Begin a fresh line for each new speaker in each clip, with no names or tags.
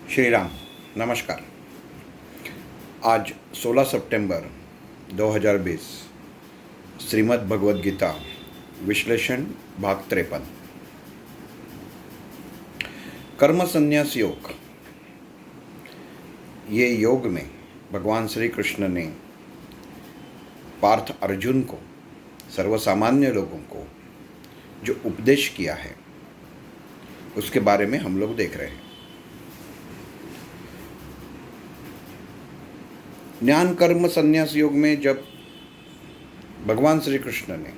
श्री राम। नमस्कार। आज 16 सितंबर 2020 श्रीमद् भगवद गीता विश्लेषण भाग 53 कर्म संन्यास योग। ये योग में भगवान श्री कृष्ण ने पार्थ अर्जुन को, सर्वसामान्य लोगों को जो उपदेश किया है उसके बारे में हम लोग देख रहे हैं। ज्ञान कर्म संन्यास योग में जब भगवान श्री कृष्ण ने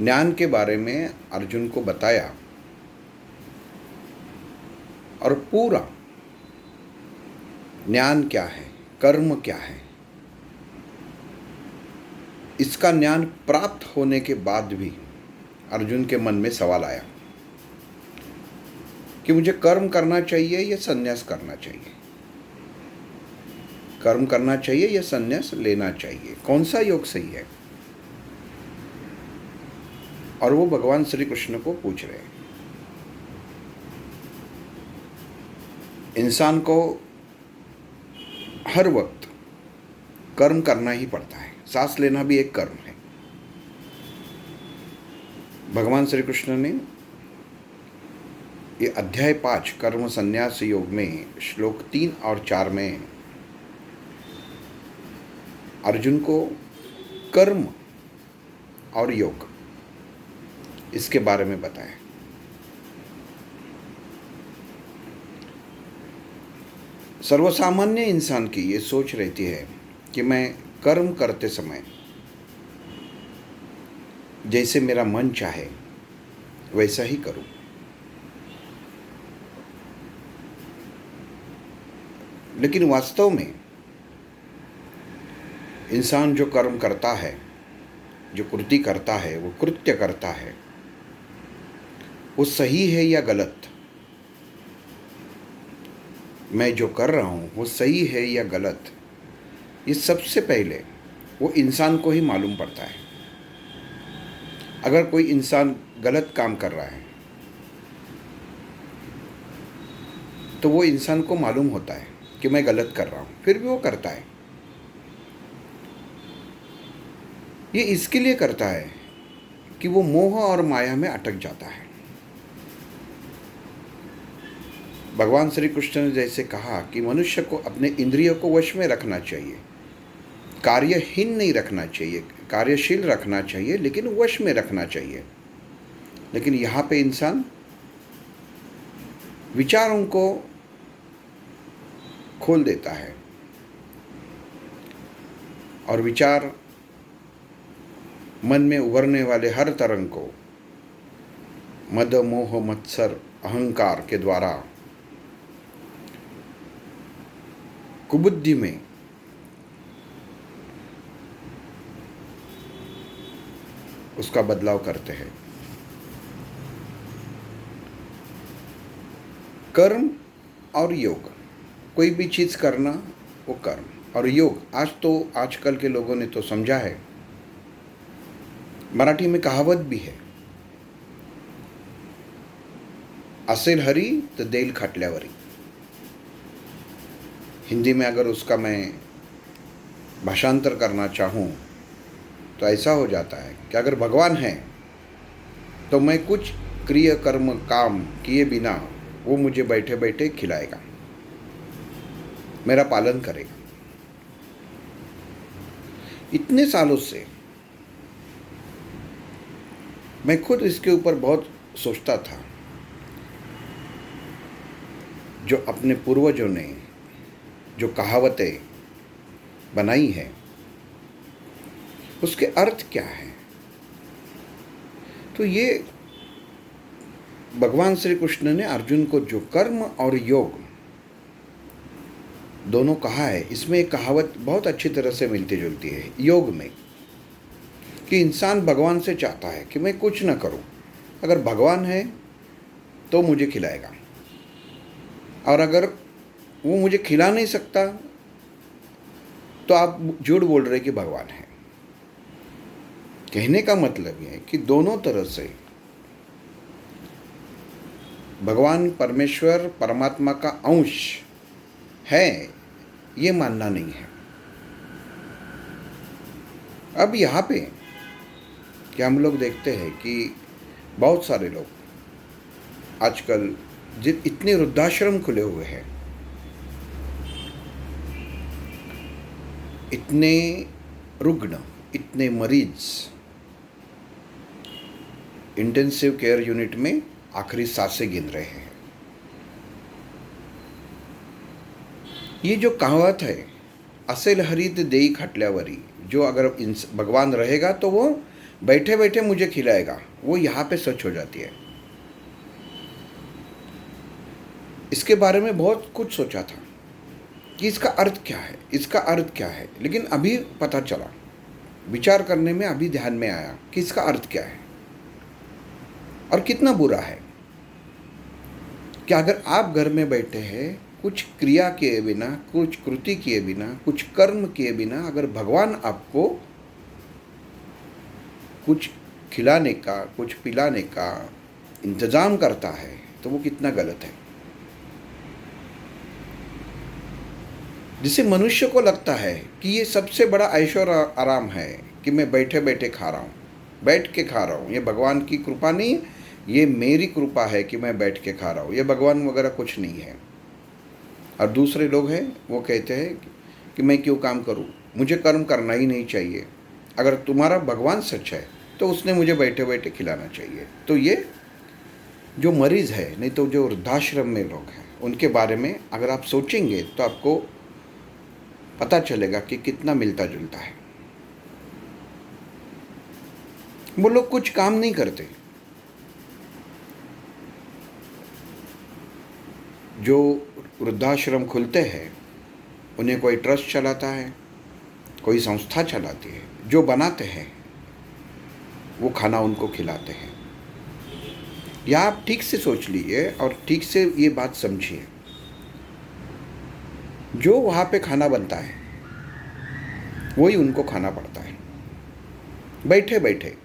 ज्ञान के बारे में अर्जुन को बताया और पूरा ज्ञान क्या है, कर्म क्या है, इसका ज्ञान प्राप्त होने के बाद भी अर्जुन के मन में सवाल आया कि मुझे कर्म करना चाहिए या संन्यास करना चाहिए, कर्म करना चाहिए या संन्यास लेना चाहिए, कौन सा योग सही है। और वो भगवान श्री कृष्ण को पूछ रहे हैं। इंसान को हर वक्त कर्म करना ही पड़ता है, सांस लेना भी एक कर्म है। भगवान श्री कृष्ण ने ये अध्याय 5 कर्म संन्यास योग में श्लोक 3 और 4 में अर्जुन को कर्म और योग इसके बारे में बताया। सर्वसामान्य इंसान की ये सोच रहती है कि मैं कर्म करते समय जैसे मेरा मन चाहे वैसा ही करूं। लेकिन वास्तव में इंसान जो कर्म करता है, जो कृति करता है, वो कृत्य करता है, वो सही है या गलत, मैं जो कर रहा हूँ वो सही है या गलत, ये सबसे पहले वो इंसान को ही मालूम पड़ता है। अगर कोई इंसान गलत काम कर रहा है तो वो इंसान को मालूम होता है कि मैं गलत कर रहा हूँ, फिर भी वो करता है। ये इसके लिए करता है कि वो मोह और माया में अटक जाता है। भगवान श्री कृष्ण ने जैसे कहा कि मनुष्य को अपने इंद्रियों को वश में रखना चाहिए, कार्यहीन नहीं रखना चाहिए, कार्यशील रखना चाहिए, लेकिन वश में रखना चाहिए। लेकिन यहाँ पे इंसान विचारों को खोल देता है और विचार मन में उभरने वाले हर तरंग को मद मोह मत्सर अहंकार के द्वारा कुबुद्धि में उसका बदलाव करते हैं। कर्म और योग, कोई भी चीज़ करना वो कर्म और योग। आजकल के लोगों ने तो समझा है, मराठी में कहावत भी है, असेल हरी तो देल खाटल्यावरी। हिंदी में अगर उसका मैं भाषांतर करना चाहूँ तो ऐसा हो जाता है कि अगर भगवान है तो मैं कुछ क्रिया कर्म काम किए बिना वो मुझे बैठे बैठे खिलाएगा, मेरा पालन करेगा। इतने सालों से मैं खुद इसके ऊपर बहुत सोचता था। जो अपने पूर्वजों ने जो कहावतें बनाई है उसके अर्थ क्या है। तो ये भगवान श्री कृष्ण ने अर्जुन को जो कर्म और योग दोनों कहा है, इसमें एक कहावत बहुत अच्छी तरह से मिलती जुलती है योग में, कि इंसान भगवान से चाहता है कि मैं कुछ ना करूं, अगर भगवान है तो मुझे खिलाएगा, और अगर वो मुझे खिला नहीं सकता तो आप झूठ बोल रहे कि भगवान है। कहने का मतलब ये है कि दोनों तरह से भगवान परमेश्वर परमात्मा का अंश है, ये मानना नहीं है। अब यहाँ पे क्या हम लोग देखते हैं कि बहुत सारे लोग आजकल इतने वृद्धाश्रम खुले हुए हैं, इतने रुग्ण, इतने मरीज इंटेंसिव केयर यूनिट में आखिरी सांसें गिन रहे हैं। ये जो कहावत है, असेल हरित देई खटल्यावरी, जो अगर भगवान रहेगा तो वो बैठे बैठे मुझे खिलाएगा, वो यहाँ पे सच हो जाती है। इसके बारे में बहुत कुछ सोचा था कि इसका अर्थ क्या है, इसका अर्थ क्या है, लेकिन अभी पता चला, विचार करने में अभी ध्यान में आया कि इसका अर्थ क्या है और कितना बुरा है कि अगर आप घर में बैठे हैं, कुछ क्रिया किए बिना, कुछ कृति किए बिना, कुछ कर्म किए बिना अगर भगवान आपको कुछ खिलाने का, कुछ पिलाने का इंतज़ाम करता है, तो वो कितना गलत है। जिसे मनुष्य को लगता है कि ये सबसे बड़ा ऐशो और आराम है कि मैं बैठे बैठे खा रहा हूँ, बैठ के खा रहा हूँ, ये भगवान की कृपा नहीं, ये मेरी कृपा है कि मैं बैठ के खा रहा हूँ, ये भगवान वगैरह कुछ नहीं है। और दूसरे लोग हैं, वो कहते हैं कि मैं क्यों काम करूँ, मुझे कर्म करना ही नहीं चाहिए। अगर तुम्हारा भगवान सच है तो उसने मुझे बैठे बैठे खिलाना चाहिए। तो ये जो मरीज़ है, नहीं तो जो वृद्धाश्रम में लोग हैं, उनके बारे में अगर आप सोचेंगे तो आपको पता चलेगा कि कितना मिलता जुलता है। वो लोग कुछ काम नहीं करते। जो वृद्धाश्रम खुलते हैं, उन्हें कोई ट्रस्ट चलाता है, कोई संस्था चलाती है, जो बनाते हैं वो खाना उनको खिलाते हैं। या आप ठीक से सोच लीजिए और ठीक से ये बात समझिए, जो वहाँ पे खाना बनता है वही उनको खाना पड़ता है। बैठे बैठे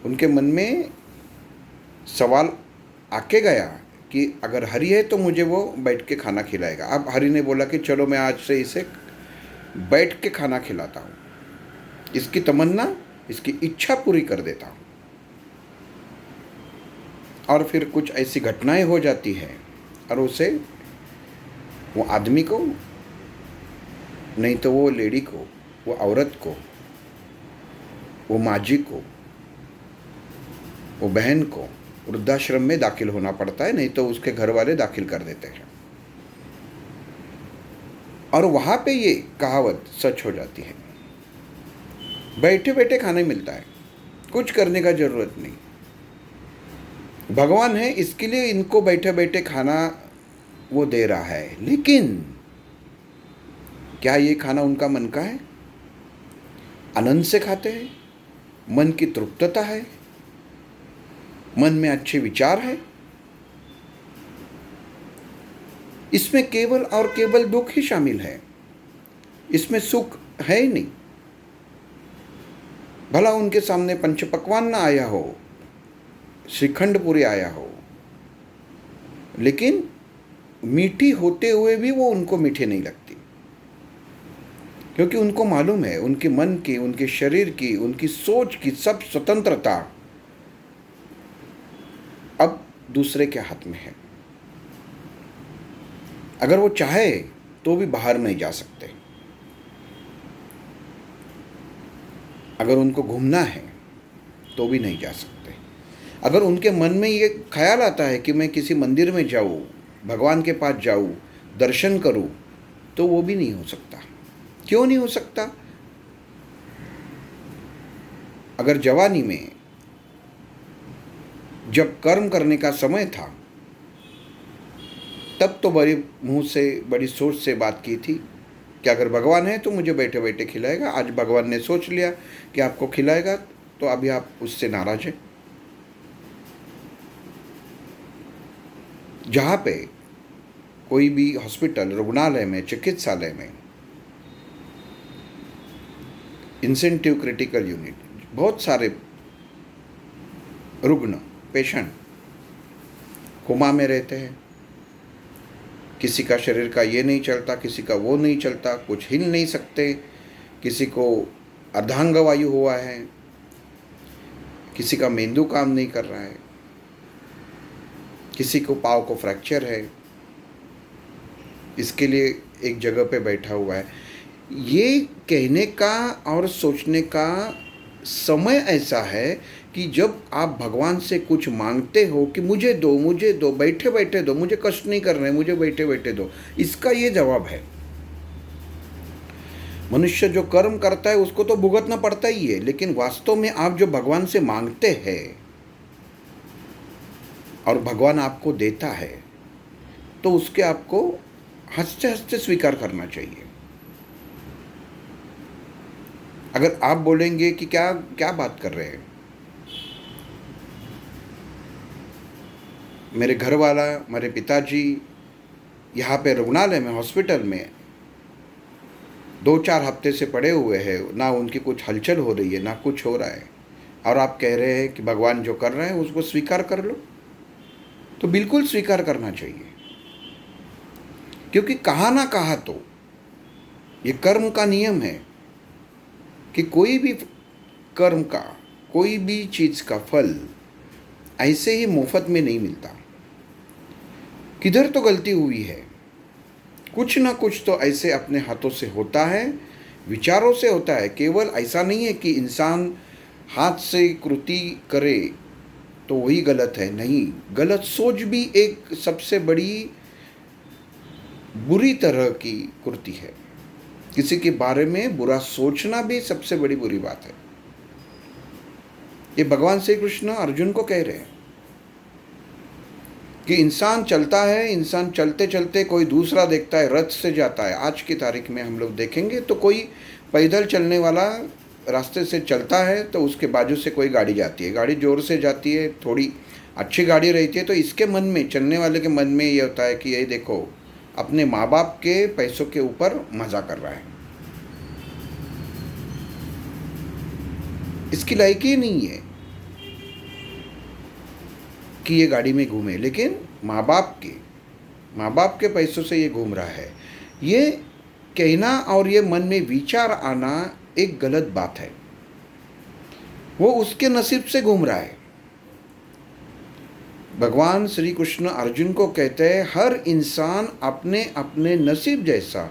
उनके मन में सवाल आके गया कि अगर हरि है तो मुझे वो बैठ के खाना खिलाएगा। अब हरि ने बोला कि चलो मैं आज से इसे बैठ के खाना खिलाता हूँ, इसकी तमन्ना, इसकी इच्छा पूरी कर देता हूँ। और फिर कुछ ऐसी घटनाएं हो जाती हैं और उसे, वो आदमी को, नहीं तो वो लेडी को, वो औरत को, वो माजी को, वो बहन को वृद्धाश्रम में दाखिल होना पड़ता है, नहीं तो उसके घर वाले दाखिल कर देते हैं। और वहाँ पे ये कहावत सच हो जाती है, बैठे बैठे खाना मिलता है, कुछ करने का ज़रूरत नहीं। भगवान है, इसके लिए इनको बैठे बैठे खाना वो दे रहा है। लेकिन क्या ये खाना उनका मन का है? आनंद से खाते हैं? मन की तृप्तता है? मन में अच्छे विचार है? इसमें केवल और केवल दुख ही शामिल है, इसमें सुख है ही नहीं। भला उनके सामने पंचपक्वान ना आया हो, श्रीखंड पूरी आया हो, लेकिन मीठी होते हुए भी वो उनको मीठी नहीं लगती, क्योंकि उनको मालूम है उनके मन की, उनके शरीर की, उनकी सोच की सब स्वतंत्रता अब दूसरे के हाथ में है। अगर वो चाहे तो भी बाहर नहीं जा सकते। अगर उनको घूमना है तो भी नहीं जा सकते। अगर उनके मन में ये ख्याल आता है कि मैं किसी मंदिर में जाऊँ, भगवान के पास जाऊँ, दर्शन करूँ, तो वो भी नहीं हो सकता। क्यों नहीं हो सकता? अगर जवानी में जब कर्म करने का समय था, तब तो बड़ी मुंह से, बड़ी सोच से बात की थी कि अगर भगवान है तो मुझे बैठे बैठे खिलाएगा। आज भगवान ने सोच लिया कि आपको खिलाएगा, तो अभी आप उससे नाराज हैं। जहाँ पे कोई भी हॉस्पिटल, रुग्णालय में, चिकित्सालय में इंसेंटिव क्रिटिकल यूनिट, बहुत सारे रुग्ण, पेशेंट कोमा में रहते हैं, किसी का शरीर का ये नहीं चलता, किसी का वो नहीं चलता, कुछ हिल नहीं सकते, किसी को अर्धांग वायु हुआ है, किसी का मेंदू काम नहीं कर रहा है, किसी को पाँव को फ्रैक्चर है, इसके लिए एक जगह पे बैठा हुआ है। ये कहने का और सोचने का समय ऐसा है कि जब आप भगवान से कुछ मांगते हो कि मुझे दो, बैठे बैठे दो, मुझे कष्ट नहीं कर रहे, मुझे बैठे बैठे दो, इसका ये जवाब है। मनुष्य जो कर्म करता है उसको तो भुगतना पड़ता ही है, लेकिन वास्तव में आप जो भगवान से मांगते हैं और भगवान आपको देता है, तो उसके आपको हंसते हंसते स्वीकार करना चाहिए। अगर आप बोलेंगे कि क्या क्या बात कर रहे हैं, मेरे घर वाला, मेरे पिताजी यहाँ पे रुग्णालय में, हॉस्पिटल में 2-4 हफ्ते से पड़े हुए हैं, ना उनकी कुछ हलचल हो रही है, ना कुछ हो रहा है, और आप कह रहे हैं कि भगवान जो कर रहे हैं उसको स्वीकार कर लो, तो बिल्कुल स्वीकार करना चाहिए। क्योंकि कहा ना कहा तो ये कर्म का नियम है कि कोई भी कर्म का, कोई भी चीज़ का फल ऐसे ही मुफ्त में नहीं मिलता। किधर तो गलती हुई है, कुछ ना कुछ तो ऐसे अपने हाथों से होता है, विचारों से होता है। केवल ऐसा नहीं है कि इंसान हाथ से कृति करे तो वही गलत है, नहीं, गलत सोच भी एक सबसे बड़ी बुरी तरह की कृति है। किसी के बारे में बुरा सोचना भी सबसे बड़ी बुरी बात है। ये भगवान श्री कृष्ण अर्जुन को कह रहे हैं कि इंसान चलता है, इंसान चलते चलते कोई दूसरा देखता है, रथ से जाता है। आज की तारीख में हम लोग देखेंगे तो कोई पैदल चलने वाला रास्ते से चलता है तो उसके बाजू से कोई गाड़ी जाती है, गाड़ी ज़ोर से जाती है, थोड़ी अच्छी गाड़ी रहती है, तो इसके मन में, चलने वाले के मन में ये होता है कि ये देखो अपने माँ बाप के पैसों के ऊपर मज़ा कर रहा है, इसकी लायकी ही नहीं है कि ये गाड़ी में घूमे, लेकिन माँ बाप के पैसों से ये घूम रहा है। ये कहना और ये मन में विचार आना एक गलत बात है। वो उसके नसीब से घूम रहा है। भगवान श्री कृष्ण अर्जुन को कहते हैं, हर इंसान अपने अपने नसीब जैसा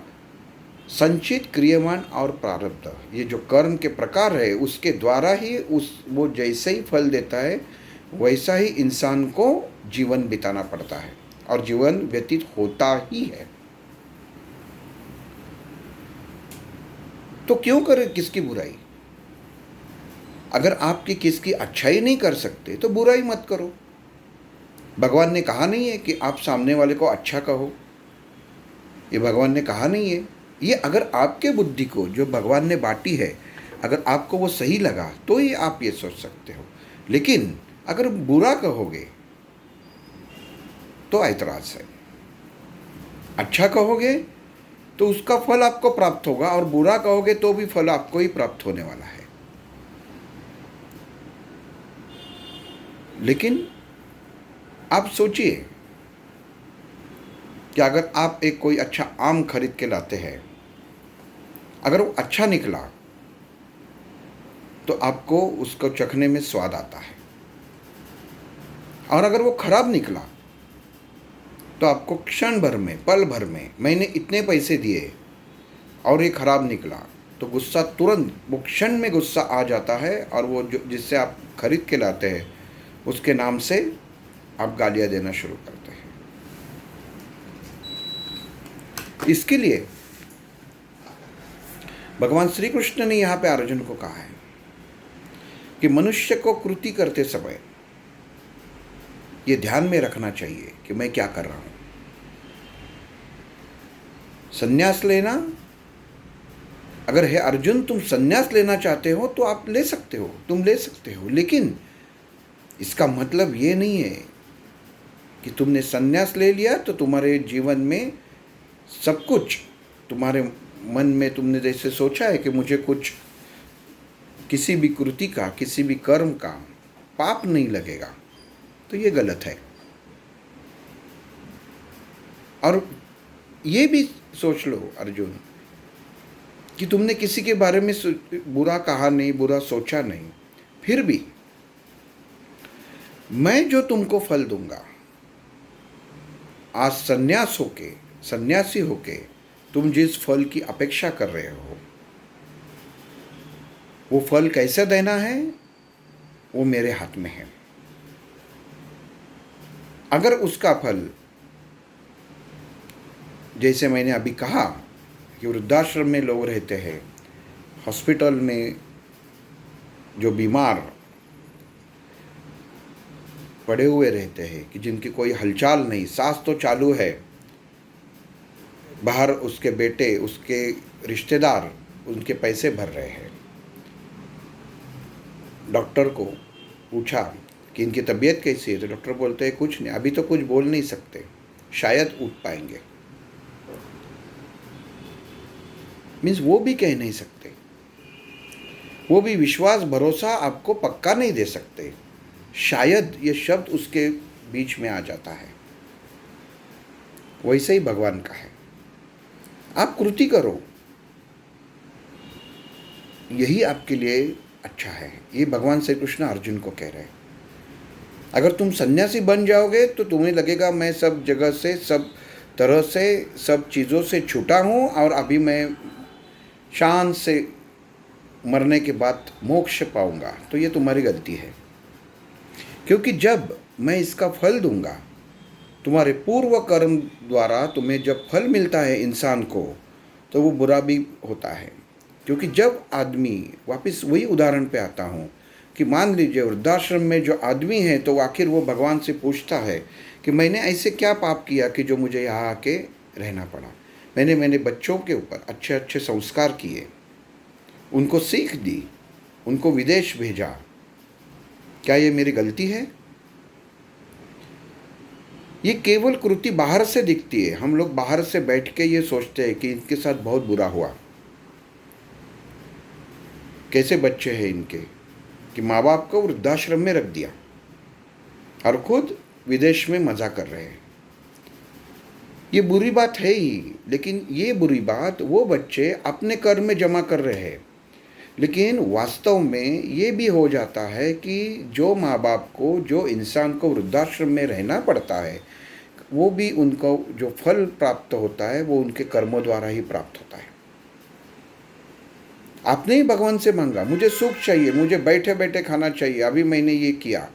संचित, क्रियमान और प्रारब्ध, ये जो कर्म के प्रकार है उसके द्वारा ही वो जैसे ही फल देता है वैसा ही इंसान को जीवन बिताना पड़ता है और जीवन व्यतीत होता ही है। तो क्यों करे किसकी बुराई? अगर आपकी किसकी अच्छाई नहीं कर सकते तो बुराई मत करो। भगवान ने कहा नहीं है कि आप सामने वाले को अच्छा कहो, ये भगवान ने कहा नहीं है। ये अगर आपके बुद्धि को जो भगवान ने बांटी है, अगर आपको वो सही लगा तो ही आप ये सोच सकते हो, लेकिन अगर बुरा कहोगे तो ऐतराज है। अच्छा कहोगे तो उसका फल आपको प्राप्त होगा, और बुरा कहोगे तो भी फल आपको ही प्राप्त होने वाला है। लेकिन आप सोचिए कि अगर आप एक कोई अच्छा आम खरीद के लाते हैं, अगर वो अच्छा निकला तो आपको उसको चखने में स्वाद आता है, और अगर वो खराब निकला तो आपको क्षण भर में, पल भर में, मैंने इतने पैसे दिए और ये खराब निकला, तो गुस्सा तुरंत, वो क्षण में गुस्सा आ जाता है, और वो जो जिससे आप खरीद के लाते हैं उसके नाम से आप गालियां देना शुरू करते हैं। इसके लिए भगवान श्री कृष्ण ने यहाँ पे अर्जुन को कहा है कि मनुष्य को कृति करते समय ये ध्यान में रखना चाहिए कि मैं क्या कर रहा हूँ। संन्यास लेना, अगर है अर्जुन तुम संन्यास लेना चाहते हो तो आप ले सकते हो, तुम ले सकते हो, लेकिन इसका मतलब ये नहीं है कि तुमने संन्यास ले लिया तो तुम्हारे जीवन में सब कुछ, तुम्हारे मन में तुमने जैसे सोचा है कि मुझे कुछ, किसी भी कृति का, किसी भी कर्म का पाप नहीं लगेगा, तो ये गलत है। और ये भी सोच लो अर्जुन कि तुमने किसी के बारे में बुरा कहा नहीं, बुरा सोचा नहीं, फिर भी मैं जो तुमको फल दूंगा, आज सन्यासी होके तुम जिस फल की अपेक्षा कर रहे हो, वो फल कैसे देना है वो मेरे हाथ में है। अगर उसका फल, जैसे मैंने अभी कहा कि वृद्धाश्रम में लोग रहते हैं, हॉस्पिटल में जो बीमार पड़े हुए रहते हैं कि जिनकी कोई हलचल नहीं, सांस तो चालू है, बाहर उसके बेटे, उसके रिश्तेदार उनके पैसे भर रहे हैं। डॉक्टर को पूछा कि इनकी तबीयत कैसी है, तो डॉक्टर बोलते हैं कुछ नहीं, अभी तो कुछ बोल नहीं सकते, शायद उठ पाएंगे। मीन्स वो भी कह नहीं सकते, वो भी विश्वास भरोसा आपको पक्का नहीं दे सकते, शायद ये शब्द उसके बीच में आ जाता है। वैसे ही भगवान का है, आप कृति करो, यही आपके लिए अच्छा है। ये भगवान श्री कृष्ण अर्जुन को कह रहे हैं। अगर तुम सन्यासी बन जाओगे तो तुम्हें लगेगा मैं सब जगह से, सब तरह से, सब चीज़ों से छूटा हूँ और अभी मैं शान से मरने के बाद मोक्ष पाऊंगा, तो ये तुम्हारी गलती है। क्योंकि जब मैं इसका फल दूंगा, तुम्हारे पूर्व कर्म द्वारा तुम्हें जब फल मिलता है इंसान को, तो वो बुरा भी होता है। क्योंकि जब आदमी, वापस वही उदाहरण पे आता हूँ कि मान लीजिए वृद्धाश्रम में जो आदमी है, तो आखिर वो भगवान से पूछता है कि मैंने ऐसे क्या पाप किया कि जो मुझे यहाँ आके रहना पड़ा। मैंने बच्चों के ऊपर अच्छे अच्छे संस्कार किए, उनको सीख दी, उनको विदेश भेजा, क्या ये मेरी गलती है? ये केवल कृति बाहर से दिखती है। हम लोग बाहर से बैठ के ये सोचते हैं कि इनके साथ बहुत बुरा हुआ, कैसे बच्चे हैं इनके कि माँ बाप को वृद्धाश्रम में रख दिया और खुद विदेश में मज़ा कर रहे हैं। ये बुरी बात है ही, लेकिन ये बुरी बात वो बच्चे अपने कर्म में जमा कर रहे हैं। लेकिन वास्तव में ये भी हो जाता है कि जो माँ बाप को, जो इंसान को वृद्धाश्रम में रहना पड़ता है, वो भी उनको जो फल प्राप्त होता है वो उनके कर्मों द्वारा ही प्राप्त होता है। आपने ही भगवान से मांगा, मुझे सुख चाहिए, मुझे बैठे बैठे खाना चाहिए, अभी मैंने ये किया,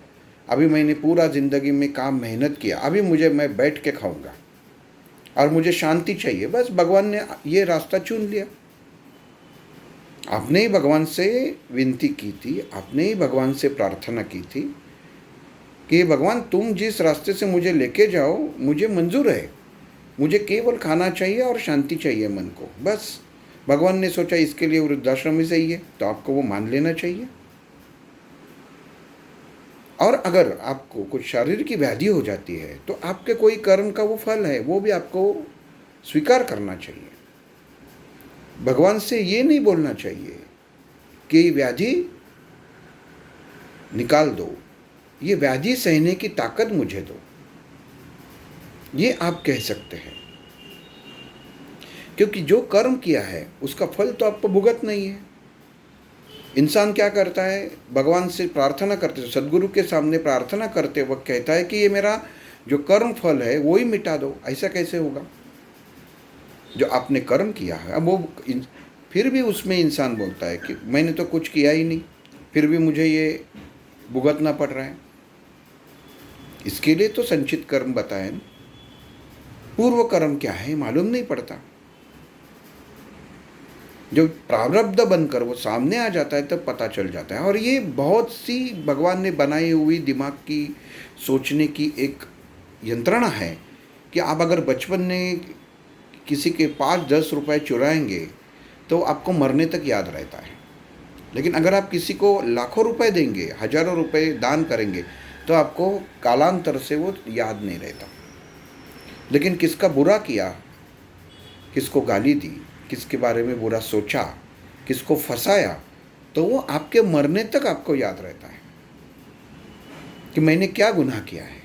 अभी मैंने पूरा ज़िंदगी में काम मेहनत किया, अभी मैं बैठ के खाऊंगा और मुझे शांति चाहिए। बस भगवान ने ये रास्ता चुन लिया। आपने ही भगवान से विनती की थी, आपने ही भगवान से प्रार्थना की थी कि भगवान तुम जिस रास्ते से मुझे लेके जाओ मुझे मंजूर है, मुझे केवल खाना चाहिए और शांति चाहिए मन को। बस भगवान ने सोचा इसके लिए वृद्धाश्रम ही सही है, तो आपको वो मान लेना चाहिए। और अगर आपको कुछ शारीरिक व्याधि हो जाती है तो आपके कोई कर्म का वो फल है, वो भी आपको स्वीकार करना चाहिए। भगवान से ये नहीं बोलना चाहिए कि व्याधि निकाल दो, ये व्याधि सहने की ताकत मुझे दो, ये आप कह सकते हैं। क्योंकि जो कर्म किया है उसका फल तो आपको भुगत नहीं है। इंसान क्या करता है, भगवान से प्रार्थना करते, सदगुरु के सामने प्रार्थना करते वक्त कहता है कि ये मेरा जो कर्म फल है वो ही मिटा दो। ऐसा कैसे होगा? जो आपने कर्म किया है, अब वो फिर भी उसमें इंसान बोलता है कि मैंने तो कुछ किया ही नहीं, फिर भी मुझे ये भुगतना पड़ रहा है। इसके लिए तो संचित कर्म बताए ना, पूर्व कर्म क्या है मालूम नहीं पड़ता। जो प्रारब्ध बनकर वो सामने आ जाता है तब पता चल जाता है। और ये बहुत सी भगवान ने बनाई हुई दिमाग की, सोचने की एक यंत्रणा है कि आप अगर बचपन में किसी के 5-10 रुपए चुराएंगे तो आपको मरने तक याद रहता है। लेकिन अगर आप किसी को लाखों रुपए देंगे, हजारों रुपए दान करेंगे, तो आपको कालांतर से वो याद नहीं रहता। लेकिन किसका बुरा किया, किसको गाली दी, किसके बारे में बुरा सोचा, किसको फंसाया, तो वो आपके मरने तक आपको याद रहता है कि मैंने क्या गुनाह किया है।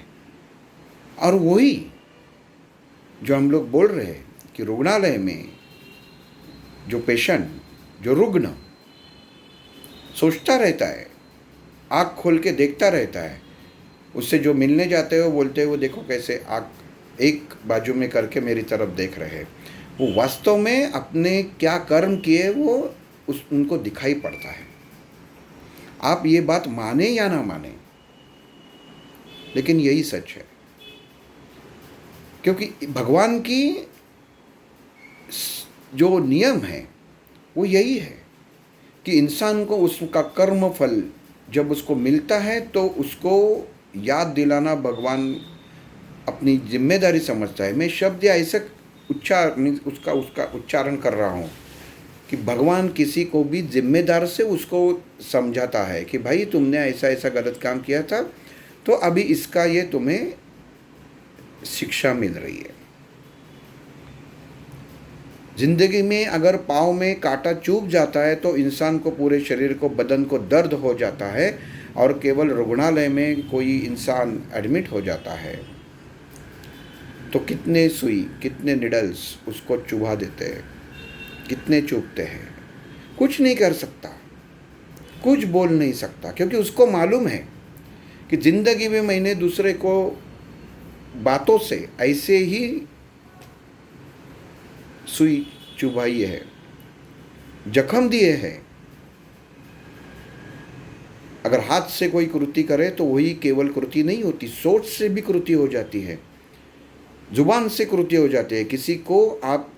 और वही जो हम लोग बोल रहे हैं कि रुग्णालय में जो पेशेंट, जो रुग्ण सोचता रहता है, आँख खोल के देखता रहता है, उससे जो मिलने जाते हैं वो बोलते हैं वो देखो कैसे आँख एक बाजू में करके मेरी तरफ देख रहे हैं। वो वास्तव में अपने क्या कर्म किए वो उनको दिखाई पड़ता है। आप ये बात माने या ना माने, लेकिन यही सच है। क्योंकि भगवान की जो नियम है वो यही है कि इंसान को उसका कर्म फल जब उसको मिलता है तो उसको याद दिलाना भगवान अपनी जिम्मेदारी समझता है। मैं शब्द या ऐसा उसका उच्चारण कर रहा हूँ कि भगवान किसी को भी जिम्मेदार से उसको समझाता है कि भाई तुमने ऐसा ऐसा गलत काम किया था, तो अभी इसका ये तुम्हें शिक्षा मिल रही है। जिंदगी में अगर पाँव में कांटा चुभ जाता है तो इंसान को पूरे शरीर को, बदन को दर्द हो जाता है, और केवल रुग्णालय में कोई इंसान एडमिट हो जाता है तो कितने सुई, कितने निडल्स उसको चुभा देते हैं, कितने चुभते हैं। कुछ नहीं कर सकता, कुछ बोल नहीं सकता, क्योंकि उसको मालूम है कि ज़िंदगी में मैंने दूसरे को बातों से ऐसे ही सुई चुभाई है, जख्म दिए हैं। अगर हाथ से कोई कृति करे तो वही केवल कृति नहीं होती, सोच से भी कृति हो जाती है, जुबान से कृति हो जाती है। किसी को आप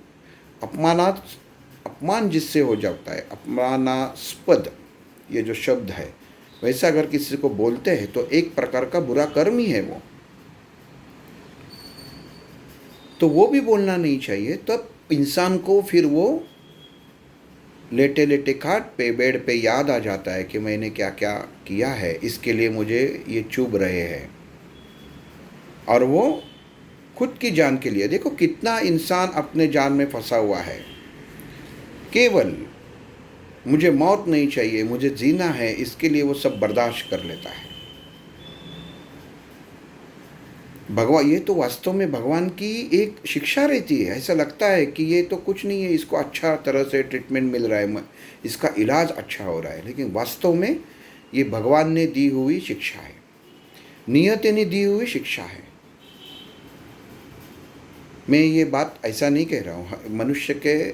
अपमान जिससे हो जाता है, अपमानास्पद ये जो शब्द है, वैसा अगर किसी को बोलते हैं तो एक प्रकार का बुरा कर्म ही है वो, तो वो भी बोलना नहीं चाहिए। तब इंसान को फिर वो लेटे लेटे खाट पे, बेड पे याद आ जाता है कि मैंने क्या क्या किया है, इसके लिए मुझे ये चुभ रहे हैं। और वो खुद की जान के लिए, देखो कितना इंसान अपने जान में फंसा हुआ है, केवल मुझे मौत नहीं चाहिए, मुझे जीना है, इसके लिए वो सब बर्दाश्त कर लेता है। भगवान, ये तो वास्तव में भगवान की एक शिक्षा रहती है। ऐसा लगता है कि ये तो कुछ नहीं है, इसको अच्छा तरह से ट्रीटमेंट मिल रहा है, इसका इलाज अच्छा हो रहा है, लेकिन वास्तव में ये भगवान ने दी हुई शिक्षा है, नियति ने दी हुई शिक्षा है। मैं ये बात ऐसा नहीं कह रहा हूँ,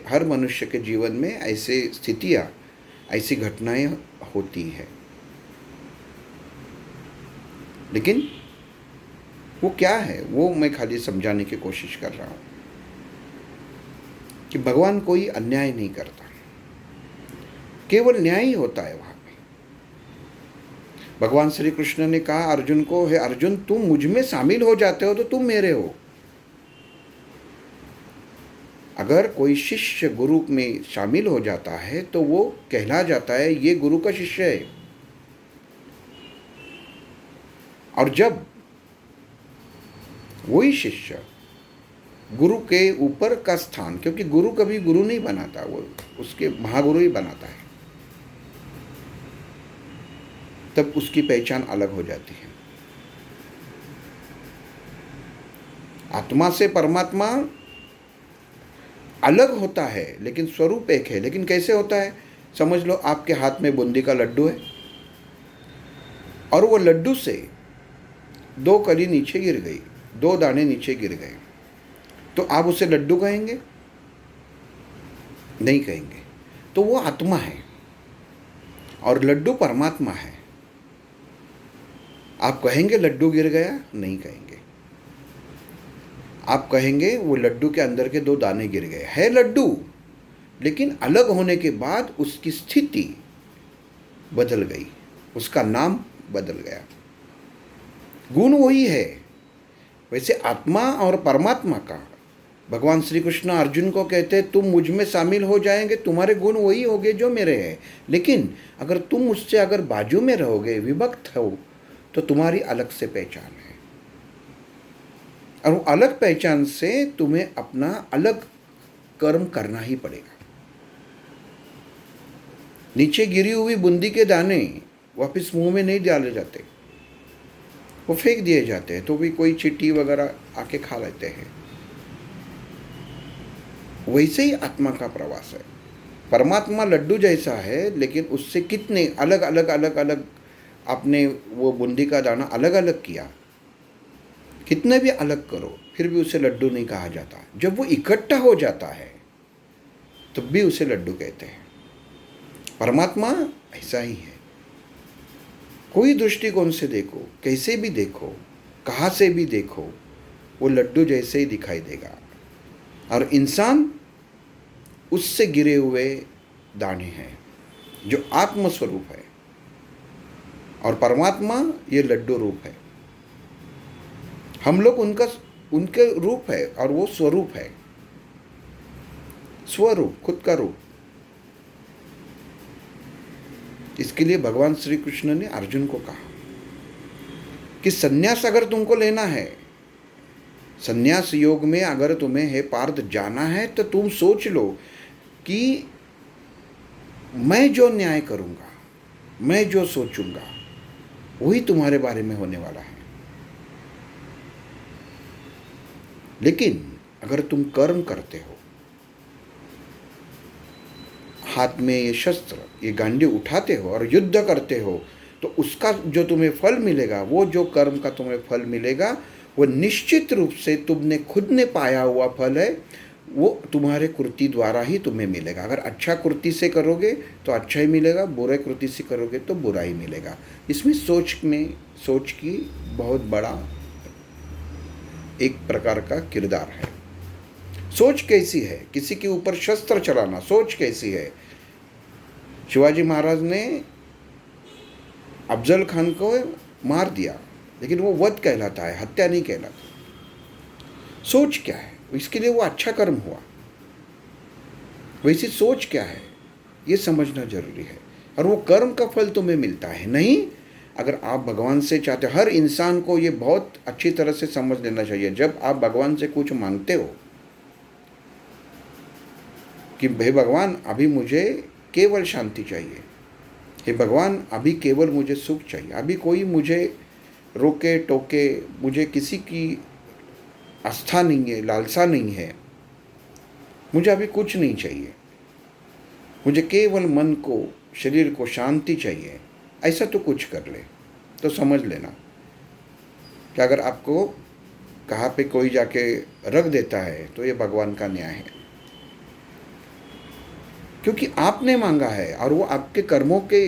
हर मनुष्य के जीवन में ऐसे स्थितियाँ, ऐसी घटनाएं होती है, लेकिन वो क्या है वो मैं खाली समझाने की कोशिश कर रहा हूँ कि भगवान कोई अन्याय नहीं करता, केवल न्याय ही होता है वहाँ पे। भगवान श्री कृष्ण ने कहा अर्जुन को, हे अर्जुन, तुम मुझ में शामिल हो जाते हो तो तुम मेरे हो। अगर कोई शिष्य गुरु में शामिल हो जाता है तो वो कहला जाता है ये गुरु का शिष्य है। और जब वही शिष्य गुरु के ऊपर का स्थान, क्योंकि गुरु कभी गुरु नहीं बनाता, वो उसके महागुरु ही बनाता है, तब उसकी पहचान अलग हो जाती है। आत्मा से परमात्मा अलग होता है, लेकिन स्वरूप एक है। लेकिन कैसे होता है? समझ लो आपके हाथ में बूंदी का लड्डू है और वो लड्डू से 2 कली नीचे गिर गई, 2 दाने नीचे गिर गए, तो आप उसे लड्डू कहेंगे? नहीं कहेंगे। तो वो आत्मा है और लड्डू परमात्मा है। आप कहेंगे लड्डू गिर गया? नहीं कहेंगे। आप कहेंगे वो लड्डू के अंदर के 2 दाने गिर गए। है लड्डू, लेकिन अलग होने के बाद उसकी स्थिति बदल गई, उसका नाम बदल गया। गुण वही है। वैसे आत्मा और परमात्मा का भगवान श्री कृष्ण अर्जुन को कहते हैं तुम मुझ में शामिल हो जाएंगे, तुम्हारे गुण वही होंगे जो मेरे हैं, लेकिन अगर तुम मुझसे अगर बाजू में रहोगे, विभक्त हो, तो तुम्हारी अलग से पहचान है। और वो अलग पहचान से तुम्हें अपना अलग कर्म करना ही पड़ेगा। नीचे गिरी हुई बूंदी के दाने वापस मुंह में नहीं डाले जाते, वो फेंक दिए जाते हैं, तो भी कोई चींटी वगैरह आके खा लेते हैं। वैसे ही आत्मा का प्रवास है। परमात्मा लड्डू जैसा है, लेकिन उससे कितने अलग अलग अलग अलग आपने वो बूंदी का दाना अलग अलग किया, कितने भी अलग करो फिर भी उसे लड्डू नहीं कहा जाता। जब वो इकट्ठा हो जाता है तब भी उसे लड्डू कहते हैं। परमात्मा ऐसा ही है। कोई दृष्टिकोण से देखो, कैसे भी देखो, कहाँ से भी देखो, वो लड्डू जैसे ही दिखाई देगा। और इंसान उससे गिरे हुए दाने हैं जो आत्मस्वरूप है, और परमात्मा ये लड्डू रूप है। हम लोग उनके रूप है और वो स्वरूप है, स्वरूप, खुद का रूप। इसके लिए भगवान श्री कृष्ण ने अर्जुन को कहा कि संन्यास अगर तुमको लेना है, संन्यास योग में अगर तुम्हें हे पार्थ जाना है, तो तुम सोच लो कि मैं जो न्याय करूंगा, मैं जो सोचूंगा, वही तुम्हारे बारे में होने वाला है। लेकिन अगर तुम कर्म करते हो, हाथ में ये शस्त्र, ये गांडी उठाते हो और युद्ध करते हो, तो उसका जो तुम्हें फल मिलेगा, वो जो कर्म का तुम्हें फल मिलेगा, वो निश्चित रूप से तुमने खुद ने पाया हुआ फल है। वो तुम्हारे कृति द्वारा ही तुम्हें मिलेगा। अगर अच्छा कृति से करोगे तो अच्छा ही मिलेगा, बुरे कृति से करोगे तो बुरा ही मिलेगा। इसमें सोच की बहुत बड़ा एक प्रकार का किरदार है। सोच कैसी है? किसी के ऊपर शस्त्र चलाना सोच कैसी है? शिवाजी महाराज ने अफजल खान को मार दिया, लेकिन वो वध कहलाता है, हत्या नहीं कहलाता। सोच क्या है? इसके लिए वो अच्छा कर्म हुआ। वैसी सोच क्या है ये समझना जरूरी है, और वो कर्म का फल तुम्हें मिलता है। नहीं, अगर आप भगवान से चाहते, हर इंसान को ये बहुत अच्छी तरह से समझ लेना चाहिए। जब आप भगवान से कुछ मांगते हो कि हे भगवान अभी मुझे केवल शांति चाहिए, हे भगवान अभी केवल मुझे सुख चाहिए, अभी कोई मुझे रोके टोके, मुझे किसी की आस्था नहीं है, लालसा नहीं है, मुझे अभी कुछ नहीं चाहिए, मुझे केवल मन को, शरीर को शांति चाहिए, ऐसा तो कुछ कर ले, तो समझ लेना कि अगर आपको कहाँ पे कोई जाके रख देता है तो ये भगवान का न्याय है। क्योंकि आपने मांगा है, और वो आपके कर्मों के,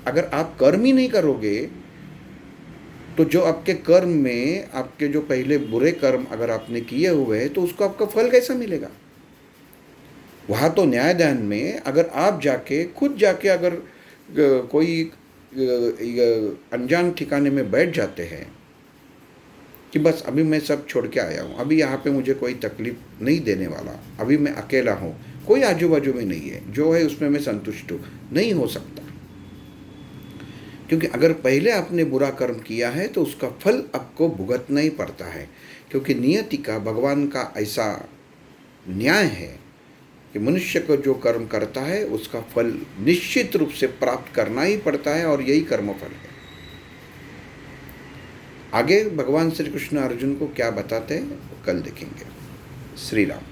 अगर आप कर्म ही नहीं करोगे तो जो आपके कर्म में, आपके जो पहले बुरे कर्म अगर आपने किए हुए हैं, तो उसको आपका फल कैसा मिलेगा? वहाँ तो न्यायदान में अगर आप जाके खुद जाके अगर कोई अनजान ठिकाने में बैठ जाते हैं कि बस अभी मैं सब छोड़ के आया हूँ, अभी यहाँ पे मुझे कोई तकलीफ नहीं देने वाला, अभी मैं अकेला हूँ, कोई आजू बाजू में नहीं है, जो है उसमें मैं संतुष्ट हूँ, नहीं हो सकता। क्योंकि अगर पहले आपने बुरा कर्म किया है तो उसका फल आपको भुगतना ही पड़ता है। क्योंकि नियति का, भगवान का ऐसा न्याय है कि मनुष्य को जो कर्म करता है उसका फल निश्चित रूप से प्राप्त करना ही पड़ता है, और यही कर्मफल है। आगे भगवान श्री कृष्ण अर्जुन को क्या बताते हैं कल देखेंगे। श्री राम।